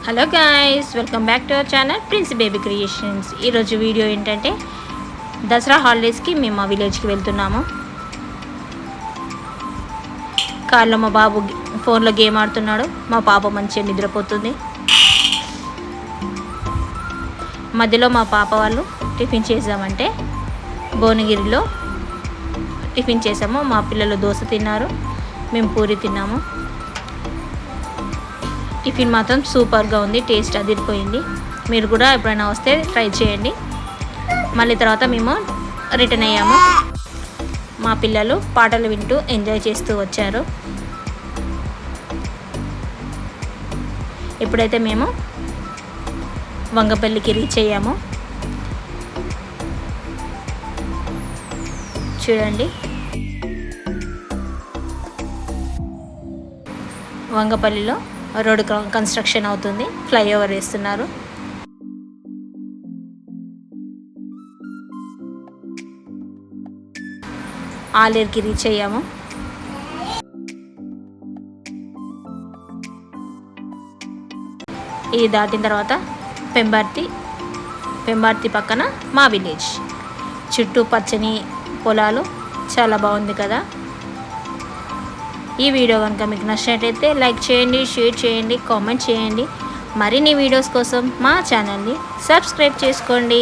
Hello guys, welcome back to our channel prince baby creations. ఈరోజు video ఏంటంటే దసరా హాలిడేస్కి మేము మా విలేజ్కి వెళ్తున్నాము. కార్లో మా బాబు ఫోన్లో గేమ్ ఆడుతున్నాడు, మా పాప మంచిగా నిద్రపోతుంది. మధ్యలో మా పాప వాళ్ళు టిఫిన్ చేసామంటే భువనగిరిలో టిఫిన్ చేసాము. మా పిల్లలు దోశ తిన్నారు, మేము పూరి తిన్నాము. టిఫిన్ మాత్రం సూపర్గా ఉంది, టేస్ట్ అదిరిపోయింది. మీరు కూడా ఎప్పుడైనా వస్తే ట్రై చేయండి. మళ్ళీ తర్వాత మేము రిటర్న్ అయ్యాము. మా పిల్లలు పాటలు వింటూ ఎంజాయ్ చేస్తూ వచ్చారు. ఎప్పుడైతే మేము వంగపల్లికి రీచ్ అయ్యాము, చూడండి వంగపల్లిలో రోడ్ కన్స్ట్రక్షన్ అవుతుంది, ఫ్లైఓవర్ వేస్తున్నారు. ఆలేరుకి రీచ్ అయ్యాము. ఇది దాటిన తర్వాత పెంబార్తి పక్కన మా విలేజ్. చుట్టూ పచ్చని పొలాలు, చాలా బాగుంది కదా. ఈ వీడియో కనుక మీకు నచ్చినట్లయితే లైక్ చేయండి, షేర్ చేయండి, కామెంట్ చేయండి. మరిన్ని వీడియోస్ కోసం మా ఛానల్ని సబ్స్క్రైబ్ చేసుకోండి.